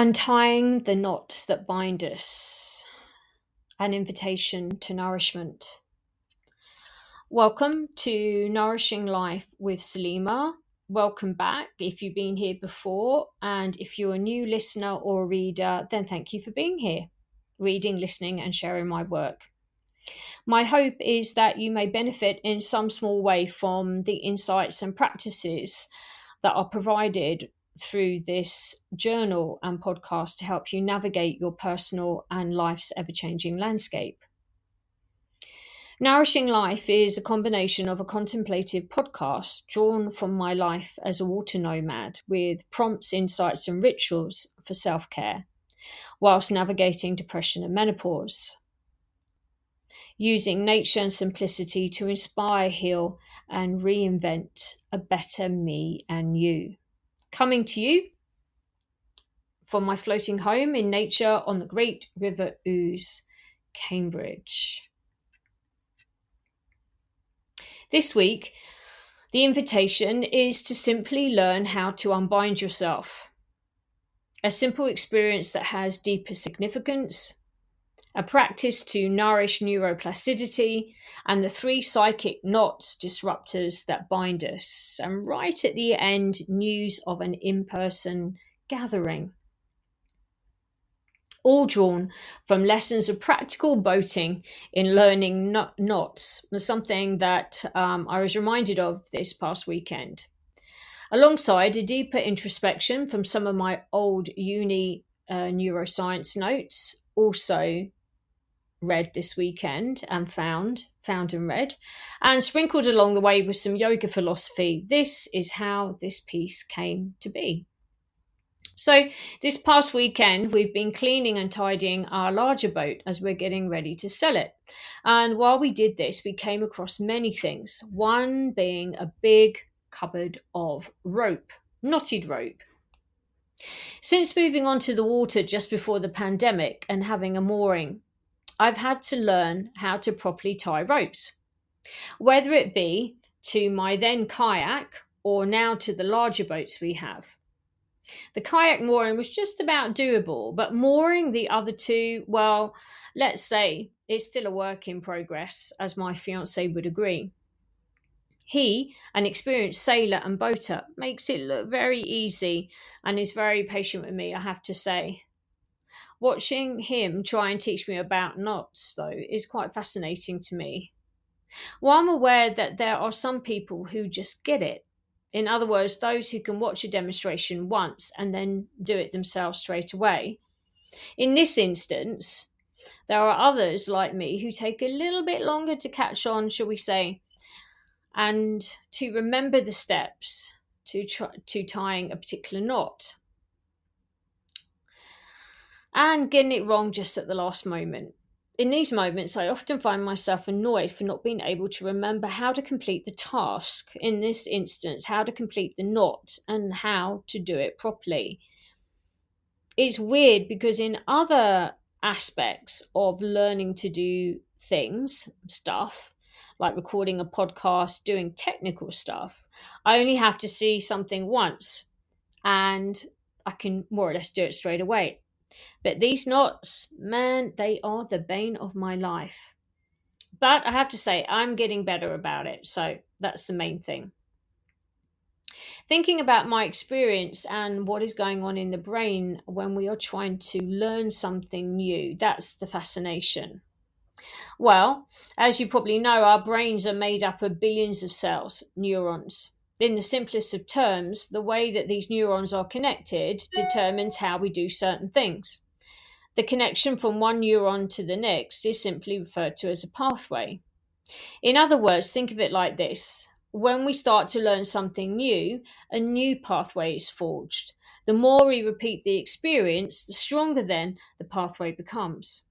Untying the knots that bind us, an invitation to nourishment. Welcome to Nourishing Life with Salema. Welcome back if you've been here before, and if you're a new listener or a reader, then thank you for being here, reading, listening, and sharing my work. My hope is that you may benefit in some small way from the insights and practices that are provided through this journal and podcast to help you navigate your personal and life's ever-changing landscape. Nourishing Life is a combination of a contemplative podcast drawn from my life as a water nomad with prompts, insights, and rituals for self-care whilst navigating depression and menopause, using nature and simplicity to inspire, heal, and reinvent a better me and you. Coming to you from my floating home in nature on the Great River Ouse, Cambridge. This week, the invitation is to simply learn how to unbind yourself. A simple experience that has deeper significance, a practice to nourish neuroplasticity, and the 3 psychic knots disruptors that bind us. And right at the end, news of an in-person gathering. All drawn from lessons of practical boating in learning knots, something that I was reminded of this past weekend. Alongside a deeper introspection from some of my old Uni Neuroscience notes, also read this weekend and found and read, and sprinkled along the way with some yoga philosophy. This is how this piece came to be. So this past weekend, we've been cleaning and tidying our larger boat as we're getting ready to sell it. And while we did this, we came across many things, one being a big cupboard of rope, knotted rope. Since moving onto the water just before the pandemic and having a mooring, I've had to learn how to properly tie ropes, whether it be to my then kayak or now to the larger boats we have. The kayak mooring was just about doable, but mooring the other 2, well, let's say it's still a work in progress, as my fiancee would agree. He, an experienced sailor and boater, makes it look very easy and is very patient with me, I have to say. Watching him try and teach me about knots, though, is quite fascinating to me. While I'm aware that there are some people who just get it, in other words, those who can watch a demonstration once and then do it themselves straight away. In this instance, there are others like me who take a little bit longer to catch on, shall we say, and to remember the steps to tying a particular knot, and getting it wrong just at the last moment. In these moments, I often find myself annoyed for not being able to remember how to complete the task. In this instance, how to complete the knot and how to do it properly. It's weird because in other aspects of learning to do stuff, like recording a podcast, doing technical stuff, I only have to see something once and I can more or less do it straight away. But these knots, man, they are the bane of my life. But I have to say, I'm getting better about it. So that's the main thing. Thinking about my experience and what is going on in the brain when we are trying to learn something new, that's the fascination. Well, as you probably know, our brains are made up of billions of cells, neurons. In the simplest of terms, the way that these neurons are connected determines how we do certain things. The connection from one neuron to the next is simply referred to as a pathway. In other words, think of it like this. When we start to learn something new, a new pathway is forged. The more we repeat the experience, the stronger then the pathway becomes.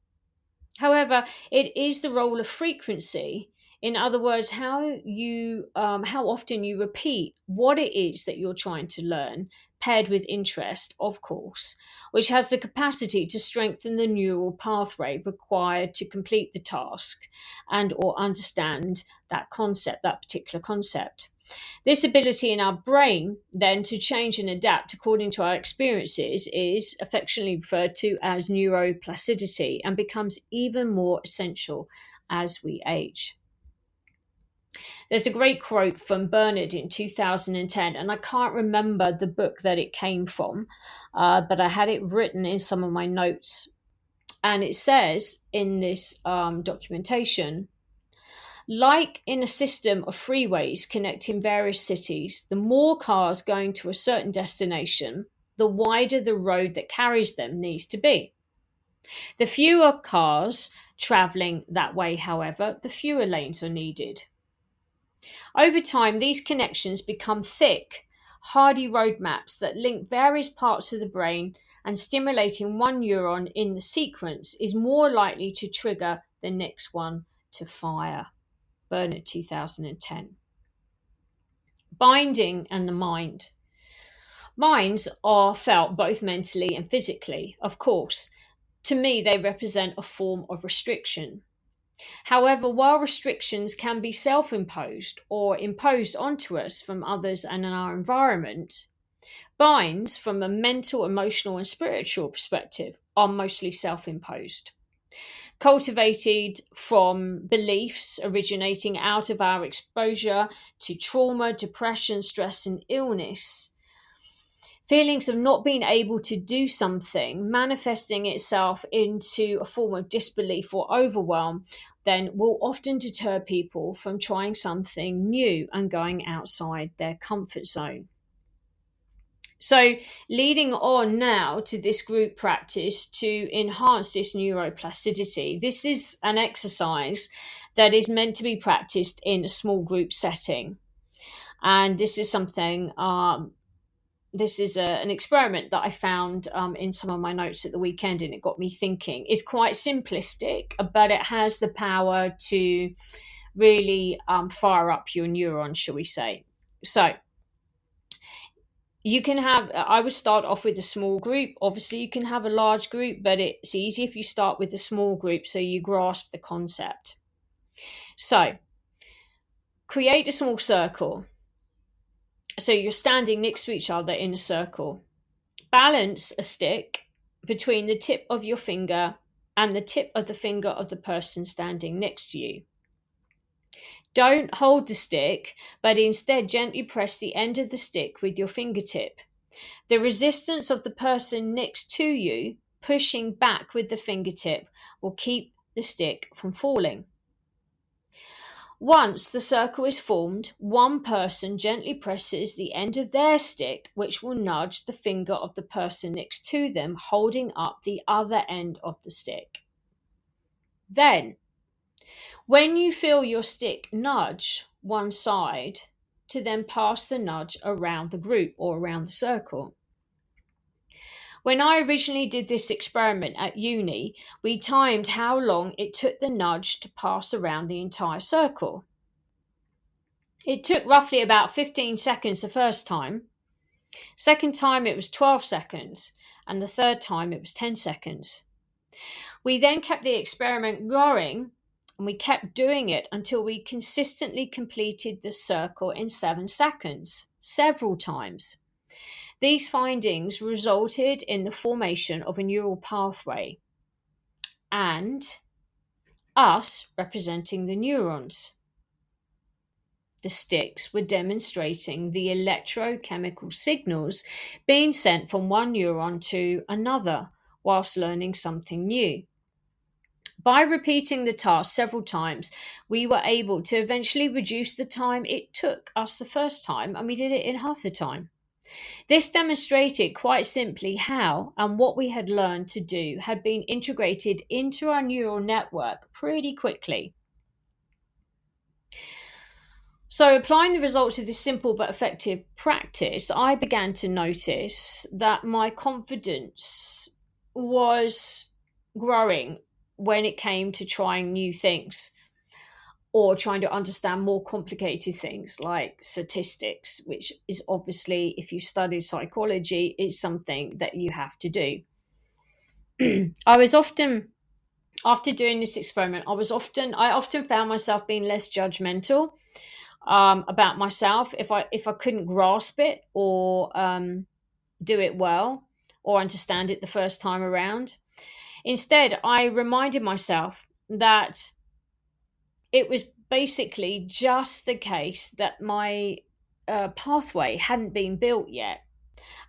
However, it is the role of frequency In other words, how often you repeat what it is that you're trying to learn, paired with interest, of course, which has the capacity to strengthen the neural pathway required to complete the task and or understand that concept, that particular concept. This ability in our brain then to change and adapt according to our experiences is affectionately referred to as neuroplasticity and becomes even more essential as we age. There's a great quote from Bernard in 2010, and I can't remember the book that it came from, but I had it written in some of my notes. And it says in this documentation, like in a system of freeways connecting various cities, the more cars going to a certain destination, the wider the road that carries them needs to be. The fewer cars travelling that way, however, the fewer lanes are needed. Over time, these connections become thick, hardy roadmaps that link various parts of the brain, and stimulating one neuron in the sequence is more likely to trigger the next one to fire. Bernard, 2010. Binding and the mind. Minds are felt both mentally and physically, of course. To me, they represent a form of restriction. However, while restrictions can be self-imposed or imposed onto us from others and in our environment, binds from a mental, emotional, and spiritual perspective are mostly self-imposed, cultivated from beliefs originating out of our exposure to trauma, depression, stress, and illness. Feelings of not being able to do something, manifesting itself into a form of disbelief or overwhelm, then will often deter people from trying something new and going outside their comfort zone. So, leading on now to this group practice to enhance this neuroplasticity, this is an exercise that is meant to be practiced in a small group setting. And this is something an experiment that I found in some of my notes at the weekend, and it got me thinking. It's quite simplistic, but it has the power to really fire up your neurons, shall we say. So I would start off with a small group. Obviously, you can have a large group, but it's easy if you start with a small group so you grasp the concept. So create a small circle. So you're standing next to each other in a circle. Balance a stick between the tip of your finger and the tip of the finger of the person standing next to you. Don't hold the stick, but instead gently press the end of the stick with your fingertip. The resistance of the person next to you pushing back with the fingertip will keep the stick from falling. Once the circle is formed, one person gently presses the end of their stick, which will nudge the finger of the person next to them, holding up the other end of the stick. Then, when you feel your stick nudge one side, to then pass the nudge around the group or around the circle. When I originally did this experiment at uni, we timed how long it took the nudge to pass around the entire circle. It took roughly about 15 seconds the first time. Second time it was 12 seconds, and the third time it was 10 seconds. We then kept the experiment going, and we kept doing it until we consistently completed the circle in 7 seconds, several times. These findings resulted in the formation of a neural pathway, and us representing the neurons. The sticks were demonstrating the electrochemical signals being sent from one neuron to another whilst learning something new. By repeating the task several times, we were able to eventually reduce the time it took us the first time, and we did it in half the time. This demonstrated quite simply how and what we had learned to do had been integrated into our neural network pretty quickly. So, applying the results of this simple but effective practice, I began to notice that my confidence was growing when it came to trying new things. or trying to understand more complicated things like statistics, which is obviously, if you study psychology, is something that you have to do. I was often, after doing this experiment, I often found myself being less judgmental about myself if I couldn't grasp it or do it well or understand it the first time around. Instead, I reminded myself that it was basically just the case that my pathway hadn't been built yet,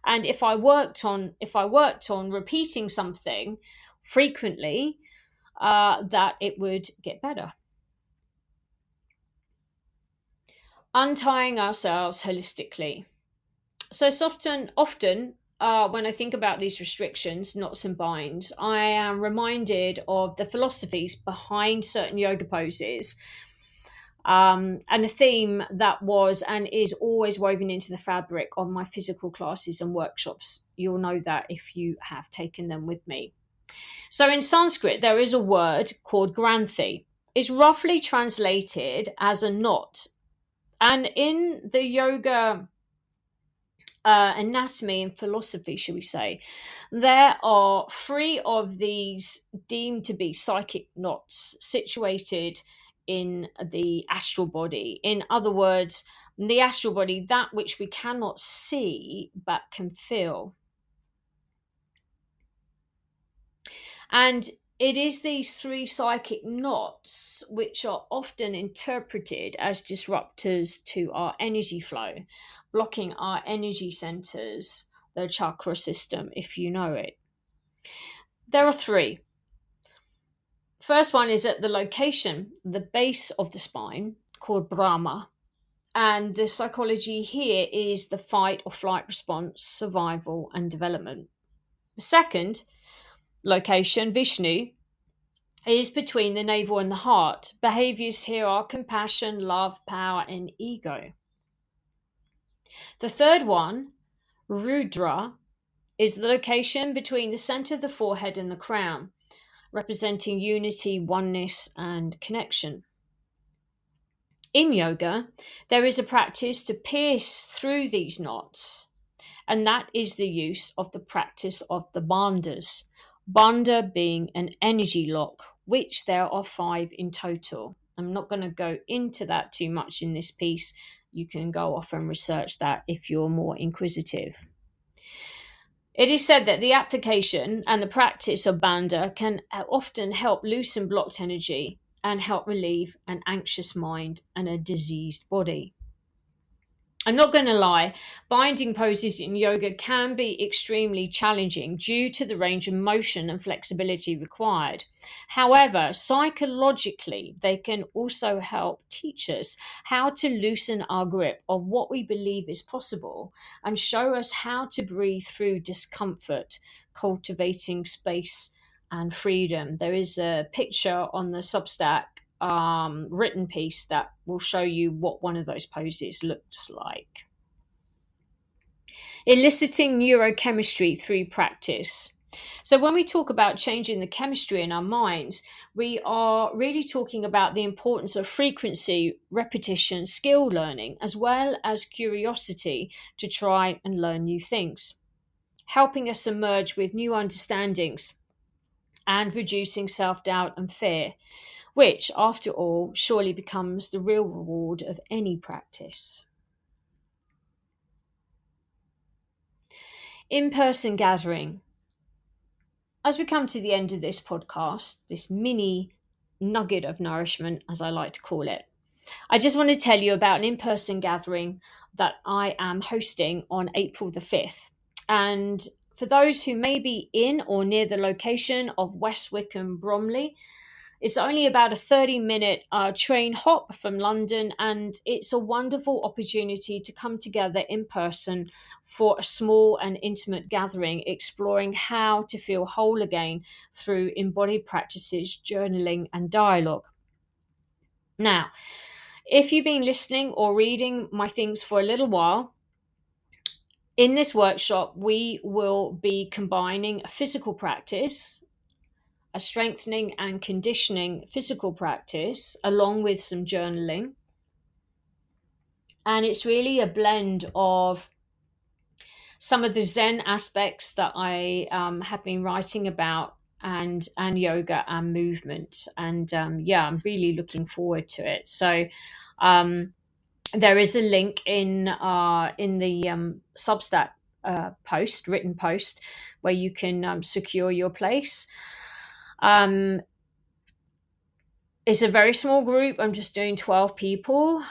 and if I worked on repeating something frequently, that it would get better. Untying ourselves holistically. So it's often when I think about these restrictions, knots and binds, I am reminded of the philosophies behind certain yoga poses, and a theme that was and is always woven into the fabric of my physical classes and workshops. You'll know that if you have taken them with me. So in Sanskrit, there is a word called granthi. It's roughly translated as a knot. And in the yoga anatomy and philosophy, should we say, there are three of these deemed to be psychic knots situated in the astral body. In other words, the astral body, that which we cannot see but can feel. And it is these three psychic knots which are often interpreted as disruptors to our energy flow, blocking our energy centers, the chakra system, if you know it. There are three. First one is at the location, the base of the spine, called Brahma. And the psychology here is the fight or flight response, survival, and development. The second location, Vishnu, is between the navel and the heart. Behaviors here are compassion, love, power, and ego. The third one, Rudra, is the location between the center of the forehead and the crown, representing unity, oneness, and connection. In yoga, there is a practice to pierce through these knots, and that is the use of the practice of the bandhas. Bandha being an energy lock, which there are 5 in total. I'm not going to go into that too much in this piece. You can go off and research that if you're more inquisitive. It is said that the application and the practice of bandha can often help loosen blocked energy and help relieve an anxious mind and a diseased body. I'm not going to lie, binding poses in yoga can be extremely challenging due to the range of motion and flexibility required. However, psychologically, they can also help teach us how to loosen our grip of what we believe is possible and show us how to breathe through discomfort, cultivating space and freedom. There is a picture on the Substack written piece that will show you what one of those poses looks like. Eliciting neurochemistry through practice. So when we talk about changing the chemistry in our minds, we are really talking about the importance of frequency, repetition, skill learning, as well as curiosity to try and learn new things, helping us emerge with new understandings and reducing self-doubt and fear, which, after all, surely becomes the real reward of any practice. In-person gathering. As we come to the end of this podcast, this mini nugget of nourishment, as I like to call it, I just want to tell you about an in-person gathering that I am hosting on April the 5th. And for those who may be in or near the location of West Wickham, Bromley, it's only about a 30-minute train hop from London, and it's a wonderful opportunity to come together in person for a small and intimate gathering, exploring how to feel whole again through embodied practices, journaling, and dialogue. Now, if you've been listening or reading my things for a little while, in this workshop, we will be combining a physical practice a strengthening and conditioning physical practice along with some journaling. And it's really a blend of some of the Zen aspects that I have been writing about, and yoga and movement. And yeah, I'm really looking forward to it. So um, there is a link in the Substack written post, where you can secure your place. Um, it's a very small group. I'm just doing 12 people.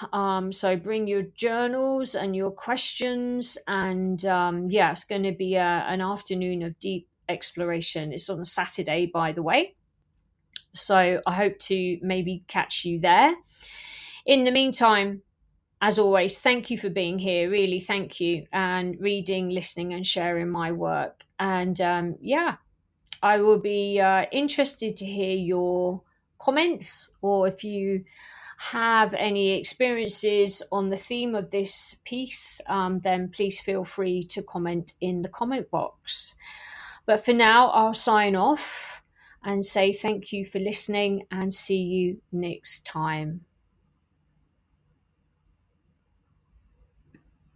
So bring your journals and your questions. And yeah, it's going to be an afternoon of deep exploration. It's on a Saturday, by the way. So I hope to maybe catch you there. In the meantime, as always, thank you for being here. Really, thank you. And reading, listening, and sharing my work. And yeah, I will be interested to hear your comments, or if you have any experiences on the theme of this piece, then please feel free to comment in the comment box. But for now, I'll sign off and say thank you for listening, and see you next time.